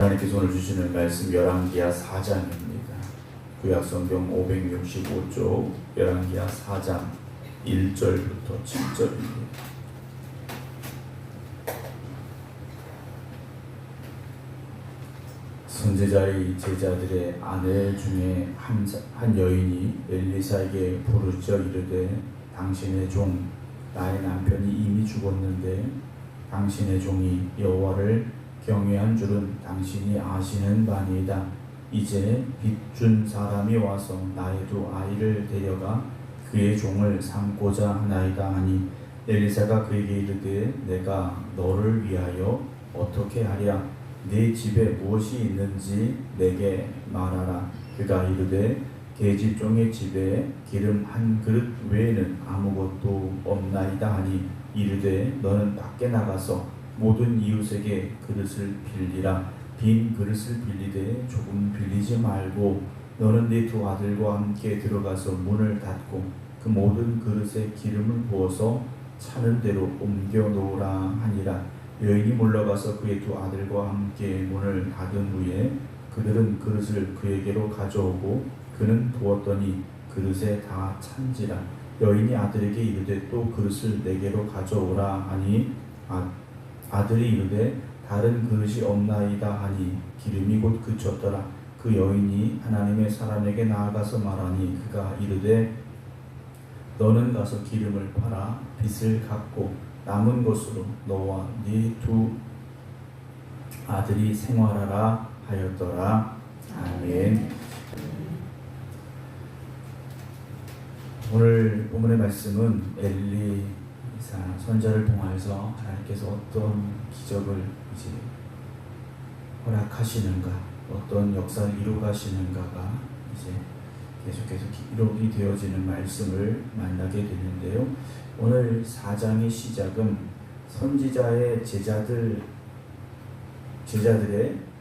하나님께서 오늘 주시는 말씀 열왕기하 4장입니다. 구약성경 565쪽 열왕기하 4장 1절부터 7절입니다. 선지자의 제자들의 아내 중에 한 여인이 엘리사에게 부르짖어 이르되 당신의 종 나의 남편이 이미 죽었는데 당신의 종이 여호와를 경외한 줄은 당신이 아시는 바니이다. 이제 빚준 사람이 와서 나의 두 아이를 데려가 그의 종을 삼고자 하나이다 하니 엘리사가 그에게 이르되 내가 너를 위하여 어떻게 하랴? 네 집에 무엇이 있는지 내게 말하라. 그가 이르되 계집종의 집에 기름 한 그릇 외에는 아무것도 없나이다 하니 이르되 너는 밖에 나가서 모든 이웃에게 그릇을 빌리라. 빈 그릇을 빌리되 조금 빌리지 말고 너는 네 두 아들과 함께 들어가서 문을 닫고 그 모든 그릇에 기름을 부어서 차는 대로 옮겨 놓으라 하니라. 여인이 물러가서 그의 두 아들과 함께 문을 닫은 후에 그들은 그릇을 그에게로 가져오고 그는 부었더니 그릇에 다 찬지라. 여인이 아들에게 이르되 또 그릇을 내게로 가져오라 하니 아들이 이르되 다른 그릇이 없나이다 하니 기름이 곧 그쳤더라. 그 여인이 하나님의 사람에게 나아가서 말하니 그가 이르되 너는 가서 기름을 팔아 빚을 갚고 남은 것으로 너와 네 두 아들이 생활하라 하였더라. 아멘. 오늘 본문의 말씀은 엘리사 선지자를 통하여서 하나님께서 어떤 기적을 이제 허락하시는가, 어떤 역사를 이루어 가시는가가 이제 계속해서 기록이 되어지는 말씀을 만나게 되는데요. 오늘 4장의 시작은 선지자의 제자들의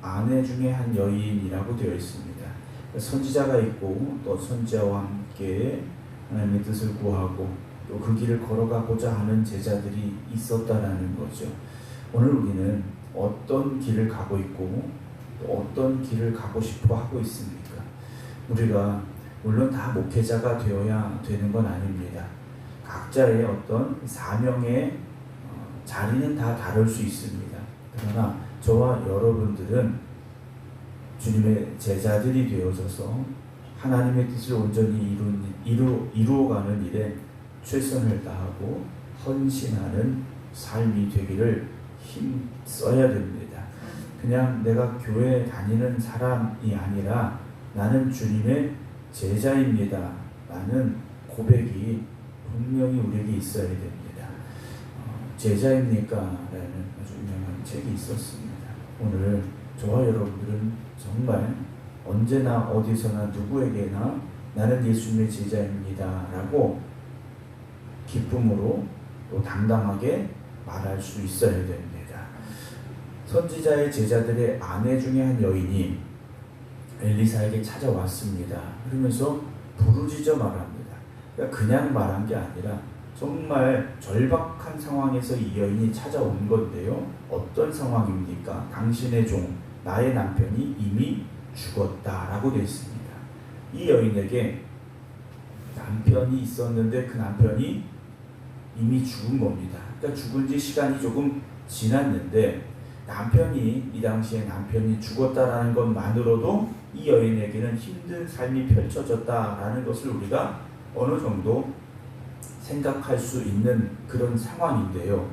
아내 중에 한 여인이라고 되어 있습니다. 선지자가 있고 또 선지자와 함께 하나님의 뜻을 구하고 또 그 길을 걸어가고자 하는 제자들이 있었다라는 거죠. 오늘 우리는 어떤 길을 가고 있고 또 어떤 길을 가고 싶어 하고 있습니까? 우리가 물론 다 목회자가 되어야 되는 건 아닙니다. 각자의 어떤 사명의 자리는 다 다를 수 있습니다. 그러나 저와 여러분들은 주님의 제자들이 되어져서 하나님의 뜻을 온전히 이루어가는 일에 최선을 다하고 헌신하는 삶이 되기를 힘써야 됩니다. 그냥 내가 교회 다니는 사람이 아니라 나는 주님의 제자입니다. 라는 고백이 분명히 우리에게 있어야 됩니다. 제자입니까? 라는 아주 유명한 책이 있었습니다. 오늘 저와 여러분들은 정말 언제나 어디서나 누구에게나 나는 예수님의 제자입니다. 라고 기쁨으로 또 당당하게 말할 수 있어야 됩니다. 선지자의 제자들의 아내 중에 한 여인이 엘리사에게 찾아왔습니다. 그러면서 부르짖어 말합니다. 그러니까 그냥 말한 게 아니라 정말 절박한 상황에서 이 여인이 찾아온 건데요. 어떤 상황입니까? 당신의 종, 나의 남편이 이미 죽었다라고 되어 있습니다. 이 여인에게 남편이 있었는데 그 남편이 이미 죽은 겁니다. 그러니까 죽은 지 시간이 조금 지났는데 남편이 이 당시에 남편이 죽었다라는 것만으로도 이 여인에게는 힘든 삶이 펼쳐졌다라는 것을 우리가 어느 정도 생각할 수 있는 그런 상황인데요.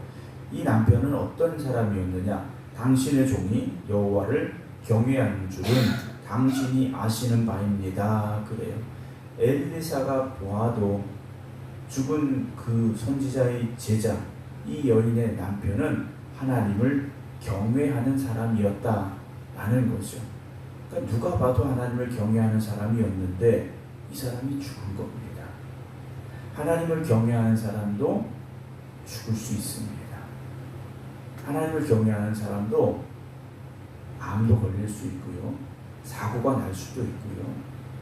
이 남편은 어떤 사람이었느냐? 당신의 종이 여호와를 경외하는 줄은 당신이 아시는 바입니다. 그래요. 엘리사가 보아도 죽은 그 선지자의 제자 이 여인의 남편은 하나님을 경외하는 사람이었다라는 거죠. 그러니까 누가 봐도 하나님을 경외하는 사람이었는데 이 사람이 죽은 겁니다. 하나님을 경외하는 사람도 죽을 수 있습니다. 하나님을 경외하는 사람도 암도 걸릴 수 있고요. 사고가 날 수도 있고요.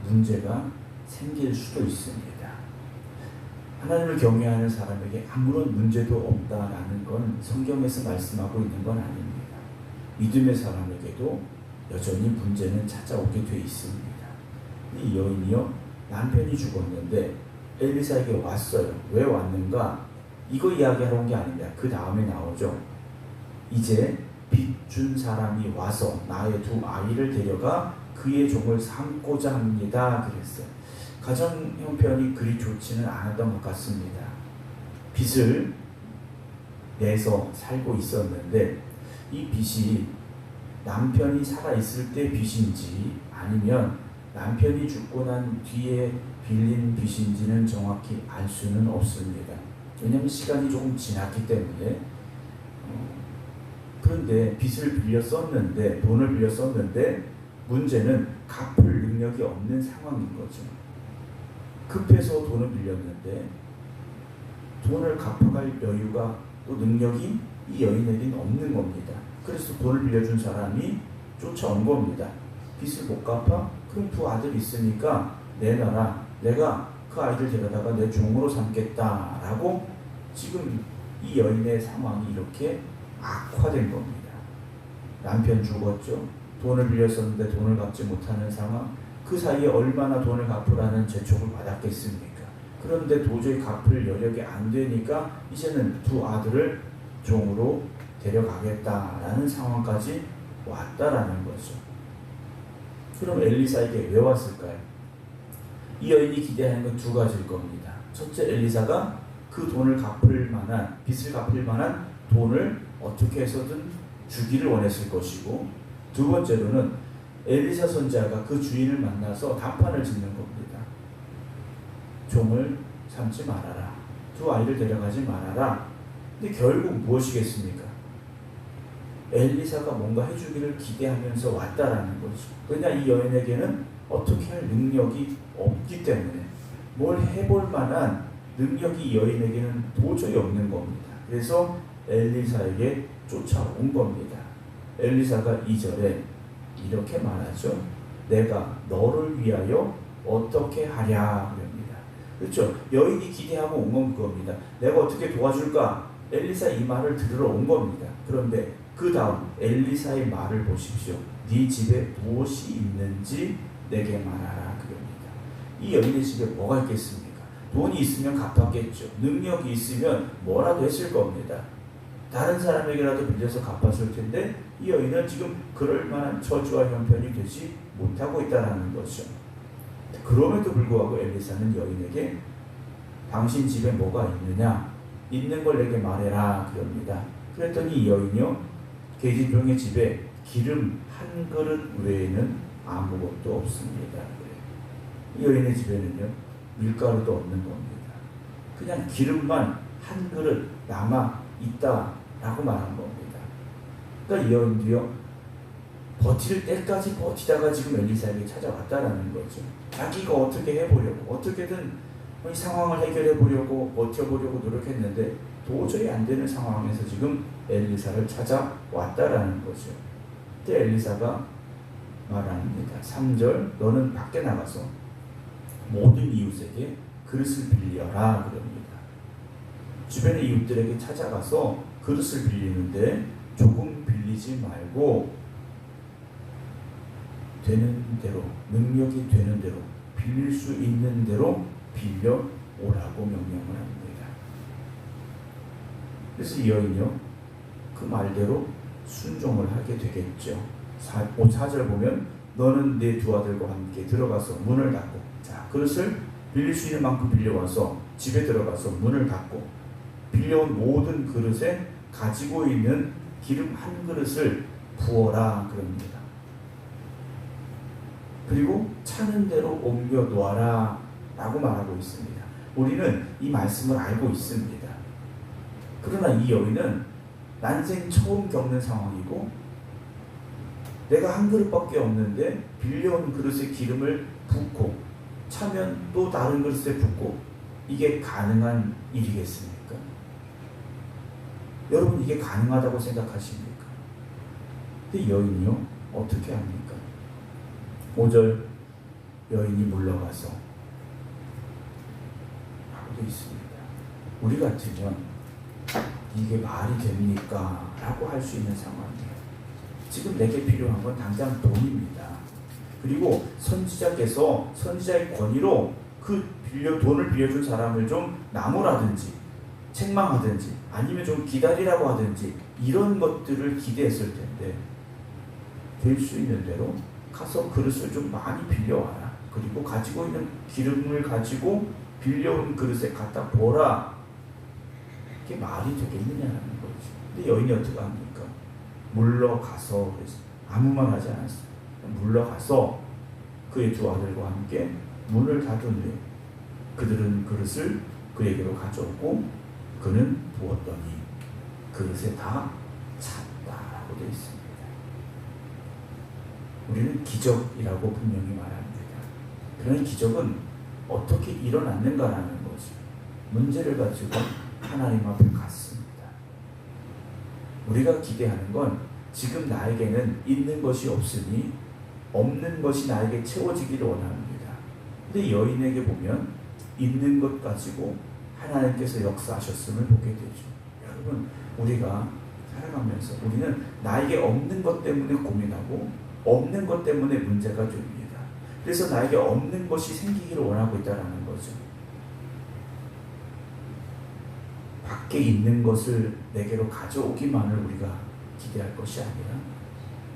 문제가 생길 수도 있습니다. 하나님을 경외하는 사람에게 아무런 문제도 없다라는 건 성경에서 말씀하고 있는 건 아닙니다. 믿음의 사람에게도 여전히 문제는 찾아오게 돼 있습니다. 이 여인이요, 남편이 죽었는데 엘리사에게 왔어요. 왜 왔는가? 이거 이야기하러 온 게 아닙니다. 그 다음에 나오죠. 이제 빚 준 사람이 와서 나의 두 아이를 데려가 그의 종을 삼고자 합니다. 그랬어요. 가정 형편이 그리 좋지는 않았던 것 같습니다. 빚을 내서 살고 있었는데 이 빚이 남편이 살아있을 때 빚인지 아니면 남편이 죽고 난 뒤에 빌린 빚인지는 정확히 알 수는 없습니다. 왜냐하면 시간이 조금 지났기 때문에. 그런데 빚을 빌려 썼는데, 돈을 빌려 썼는데 문제는 갚을 능력이 없는 상황인 거죠. 급해서 돈을 빌렸는데 돈을 갚아갈 여유가 또 능력이 이 여인에게는 없는 겁니다. 그래서 돈을 빌려준 사람이 쫓아온 겁니다. 빚을 못 갚아? 그럼 두 아들이 있으니까 내놔라. 내가 그 아이들 데려다가 내 종으로 삼겠다라고 지금 이 여인의 상황이 이렇게 악화된 겁니다. 남편 죽었죠. 돈을 빌렸었는데 돈을 갚지 못하는 상황. 그 사이에 얼마나 돈을 갚으라는 재촉을 받았겠습니까? 그런데 도저히 갚을 여력이 안 되니까 이제는 두 아들을 종으로 데려가겠다라는 상황까지 왔다라는 거죠. 그럼 엘리사에게 왜 왔을까요? 이 여인이 기대하는 건 두 가지일 겁니다. 첫째, 엘리사가 그 돈을 갚을 만한, 빚을 갚을 만한 돈을 어떻게 해서든 주기를 원했을 것이고, 두 번째로는 엘리사 선지자가 그 주인을 만나서 답판을 짓는 겁니다. 종을 삼지 말아라. 두 아이를 데려가지 말아라. 근데 결국 무엇이겠습니까? 엘리사가 뭔가 해주기를 기대하면서 왔다라는 거죠. 그러나 이 여인에게는 어떻게 할 능력이 없기 때문에 뭘 해볼 만한 능력이 이 여인에게는 도저히 없는 겁니다. 그래서 엘리사에게 쫓아온 겁니다. 엘리사가 2절에 이렇게 말하죠. 내가 너를 위하여 어떻게 하랴 그럽니다. 그렇죠? 여인이 기대하고 온 건 그겁니다. 내가 어떻게 도와줄까? 엘리사 이 말을 들으러 온 겁니다. 그런데 그 다음 엘리사의 말을 보십시오. 네 집에 무엇이 있는지 내게 말하라 그럽니다. 이 여인의 집에 뭐가 있겠습니까? 돈이 있으면 갚았겠죠. 능력이 있으면 뭐라도 했을 겁니다. 다른 사람에게라도 빌려서 갚았을 텐데 이 여인은 지금 그럴 만한 처지와 형편이 되지 못하고 있다는 것이죠. 그럼에도 불구하고 엘리사는 여인에게 당신 집에 뭐가 있느냐? 있는 걸 내게 말해라 그럽니다. 그랬더니 이 여인이요, 계집종의 집에 기름 한 그릇 외에는 아무것도 없습니다. 이 여인의 집에는요, 밀가루도 없는 겁니다. 그냥 기름만 한 그릇 남아 있다라고 말한 겁니다. 그러니까 이 여인도요, 버틸 때까지 버티다가 지금 엘리사에게 찾아왔다라는 거죠. 자기가 어떻게 해보려고, 어떻게든 이 상황을 해결해 보려고 버텨보려고 노력했는데 도저히 안 되는 상황에서 지금 엘리사를 찾아왔다라는 거죠. 그때 엘리사가 말합니다. 3절, 너는 밖에 나가서 모든 이웃에게 그릇을 빌려라 그럽니다. 주변의 이웃들에게 찾아가서 그릇을 빌리는데 조금 빌리지 말고 되는 대로, 능력이 되는 대로, 빌릴 수 있는 대로 빌려 오라고 명령을 합니다. 그래서 이 여인이요, 그 말대로 순종을 하게 되겠죠. 4절 보면 너는 내 두 아들과 함께 들어가서 문을 닫고, 자, 그릇을 빌릴 수 있는 만큼 빌려와서 집에 들어가서 문을 닫고 빌려온 모든 그릇에 가지고 있는 기름 한 그릇을 부어라 그럽니다. 그리고 차는 대로 옮겨 놓아라 라고 말하고 있습니다. 우리는 이 말씀을 알고 있습니다. 그러나 이 여인은 난생 처음 겪는 상황이고, 내가 한 그릇밖에 없는데 빌려온 그릇에 기름을 붓고 차면 또 다른 그릇에 붓고, 이게 가능한 일이겠습니까? 여러분, 이게 가능하다고 생각하십니까? 근데 여인이요, 어떻게 합니까? 5절, 여인이 물러가서 하고 되어 있습니다. 우리 같으면 이게 말이 됩니까? 라고 할 수 있는 상황이에요. 지금 내게 필요한 건 당장 돈입니다. 그리고 선지자께서 선지자의 권위로 그 돈을 빌려준 사람을 좀 나무라든지 책망하든지 아니면 좀 기다리라고 하든지 이런 것들을 기대했을 텐데, 될 수 있는 대로 가서 그릇을 좀 많이 빌려와라. 그리고 가지고 있는 기름을 가지고 빌려온 그릇에 갖다 보라. 이게 말이 되겠느냐는 거죠. 근데 여인이 어떻게 합니까? 물러가서, 그래서 아무 말 하지 않았어요. 물러가서 그의 두 아들과 함께 문을 닫은 후에 그들은 그릇을 그에게로 가져오고 그는 부었더니 그릇에 다 찼다라고 되어 있습니다. 우리는 기적이라고 분명히 말합니다. 그런 기적은 어떻게 일어났는가라는 거죠. 문제를 가지고 하나님 앞에 갔습니다. 우리가 기대하는 건 지금 나에게는 있는 것이 없으니 없는 것이 나에게 채워지기를 원합니다. 근데 여인에게 보면 있는 것 가지고 하나님께서 역사하셨음을 보게 되죠. 여러분, 우리가 살아가면서 우리는 나에게 없는 것 때문에 고민하고 없는 것 때문에 문제가 됩니다. 그래서 나에게 없는 것이 생기기를 원하고 있다는 거죠. 밖에 있는 것을 내게로 가져오기만을 우리가 기대할 것이 아니라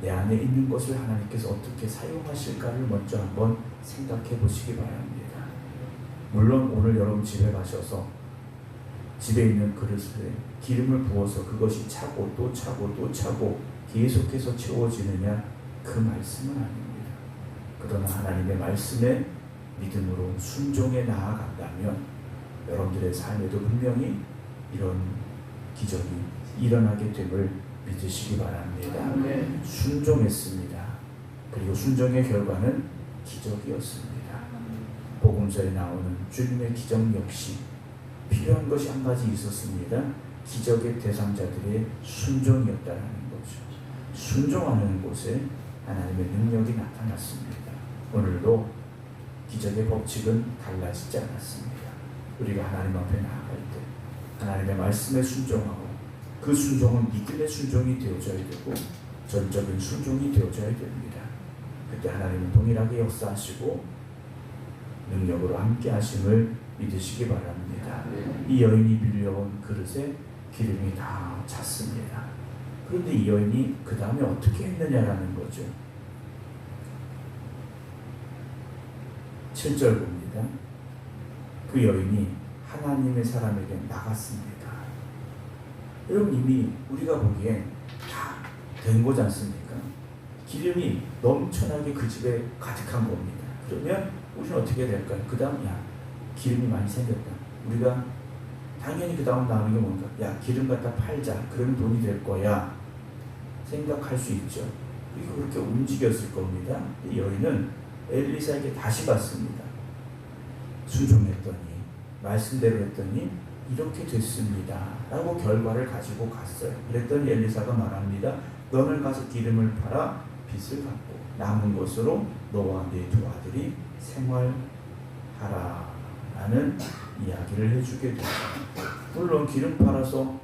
내 안에 있는 것을 하나님께서 어떻게 사용하실까를 먼저 한번 생각해 보시기 바랍니다. 물론 오늘 여러분 집에 가셔서 집에 있는 그릇에 기름을 부어서 그것이 차고 또 차고 또 차고 계속해서 채워지느냐, 그 말씀은 아닙니다. 그러나 하나님의 말씀에 믿음으로 순종해 나아간다면 여러분들의 삶에도 분명히 이런 기적이 일어나게 됨을 믿으시기 바랍니다. 순종했습니다. 그리고 순종의 결과는 기적이었습니다. 복음서에 나오는 주님의 기적 역시 필요한 것이 한 가지 있었습니다. 기적의 대상자들의 순종이었다는 거죠. 순종하는 곳에 하나님의 능력이 나타났습니다. 오늘도 기적의 법칙은 달라지지 않았습니다. 우리가 하나님 앞에 나아갈 때 하나님의 말씀에 순종하고 그 순종은 믿음의 순종이 되어져야 되고 전적인 순종이 되어져야 됩니다. 그때 하나님은 동일하게 역사하시고 능력으로 함께 하심을 믿으시기 바랍니다. 이 여인이 빌려온 그릇에 기름이 다 찼습니다. 그런데 이 여인이 그 다음에 어떻게 했느냐라는 거죠. 7절 봅니다. 그 여인이 하나님의 사람에게 나갔습니다. 여러분, 이미 우리가 보기엔 다 된 거지 않습니까? 기름이 넘쳐나게 그 집에 가득한 겁니다. 그러면 우리는 어떻게 될까요? 그 다음, 야, 기름이 많이 생겼다. 우리가 당연히 그 다음 나오는 게 뭔가, 야, 기름 갖다 팔자. 그러면 돈이 될 거야. 생각할 수 있죠. 그리고 그렇게 움직였을 겁니다. 이 여인은 엘리사에게 다시 갔습니다. 순종했더니, 말씀대로 했더니 이렇게 됐습니다 라고 결과를 가지고 갔어요. 그랬더니 엘리사가 말합니다. 너는 가서 기름을 팔아 빚을 갚고 남은 것으로 너와 네 두 아들이 생활하라 라는 이야기를 해주게 됩니다. 물론 기름 팔아서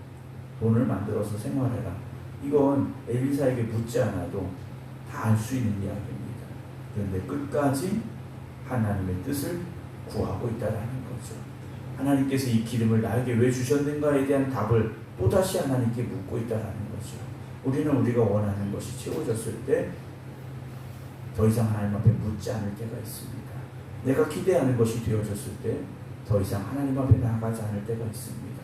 돈을 만들어서 생활해라, 이건 엘리사에게 묻지 않아도 다 알 수 있는 이야기입니다. 그런데 끝까지 하나님의 뜻을 구하고 있다는 거죠. 하나님께서 이 기름을 나에게 왜 주셨는가에 대한 답을 또다시 하나님께 묻고 있다는 거죠. 우리는 우리가 원하는 것이 채워졌을 때 더 이상 하나님 앞에 묻지 않을 때가 있습니다. 내가 기대하는 것이 되어졌을 때 더 이상 하나님 앞에 나아가지 않을 때가 있습니다.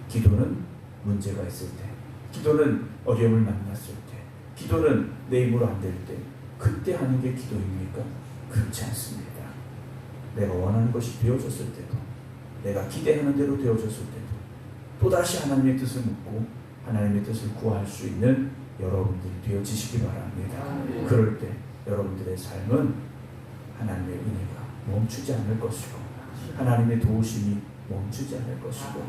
기도는 문제가 있을 때, 기도는 어려움을 만났을 때, 기도는 내 힘으로 안 될 때, 그때 하는 게 기도입니까? 그렇지 않습니다. 내가 원하는 것이 되어졌을 때도, 내가 기대하는 대로 되어졌을 때도 또다시 하나님의 뜻을 묻고 하나님의 뜻을 구할 수 있는 여러분들이 되어지시기 바랍니다. 그럴 때 여러분들의 삶은 하나님의 은혜가 멈추지 않을 것이고 하나님의 도우심이 멈추지 않을 것이고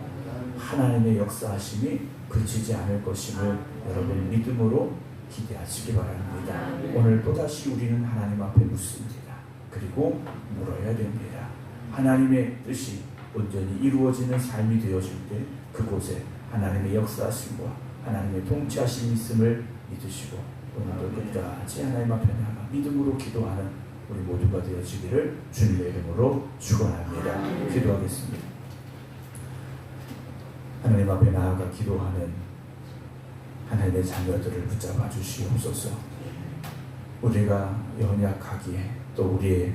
하나님의 역사하심이 그치지 않을 것임을 여러분 믿음으로 기대하시기 바랍니다. 오늘 또다시 우리는 하나님 앞에 묻습니다. 그리고 물어야 됩니다. 하나님의 뜻이 온전히 이루어지는 삶이 되어질 때 그곳에 하나님의 역사하심과 하나님의 통치하심이 있음을 믿으시고 오늘도 끝까지 하나님 앞에 나가 믿음으로 기도하는 우리 모두가 되어지기를 주님의 이름으로 축원합니다. 기도하겠습니다. 하나님 앞에 나아가 기도하는 하나님의 자녀들을 붙잡아 주시옵소서. 우리가 연약하기에 또 우리의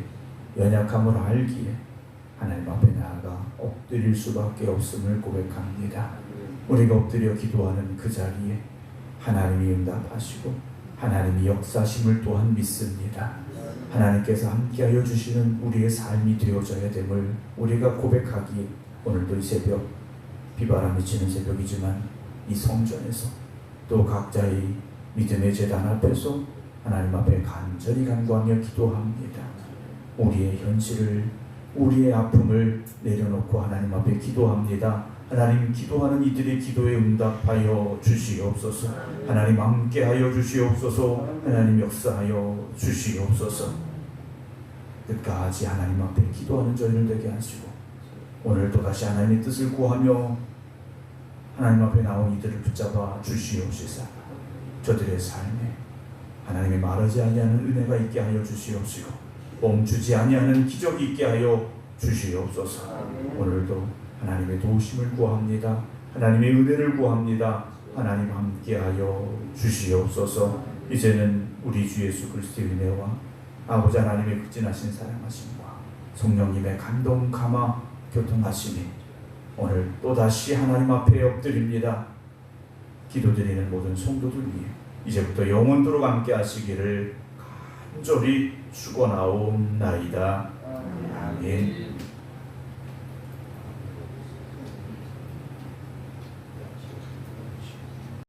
연약함을 알기에 하나님 앞에 나아가 엎드릴 수밖에 없음을 고백합니다. 우리가 엎드려 기도하는 그 자리에 하나님이 응답하시고 하나님이 역사심을 또한 믿습니다. 하나님께서 함께하여 주시는 우리의 삶이 되어져야 됨을 우리가 고백하기에 오늘도 이 새벽, 비바람이 치는 새벽이지만 이 성전에서 또 각자의 믿음의 제단 앞에서 하나님 앞에 간절히 간구하며 기도합니다. 우리의 현실을, 우리의 아픔을 내려놓고 하나님 앞에 기도합니다. 하나님, 기도하는 이들의 기도에 응답하여 주시옵소서. 하나님 함께하여 주시옵소서. 하나님 역사하여 주시옵소서. 끝까지 하나님 앞에 기도하는 저희를 되게 하시고 오늘 또다시 하나님의 뜻을 구하며 하나님 앞에 나온 이들을 붙잡아 주시옵시사. 저들의 삶에 하나님의 마르지 아니하는 은혜가 있게 하여 주시옵시고 멈추지 아니하는 기적이 있게 하여 주시옵소서. 오늘도 하나님의 도우심을 구합니다. 하나님의 은혜를 구합니다. 하나님 함께하여 주시옵소서. 이제는 우리 주 예수 그리스도의 은혜와 아버지 하나님의 극진하신 사랑하심과 성령님의 감동 감화 교통하심이 오늘 또다시 하나님 앞에 엎드립니다. 기도드리는 모든 성도들 위해 이제부터 영원토록 함께 하시기를 간절히 축원하옵나이다. 아멘.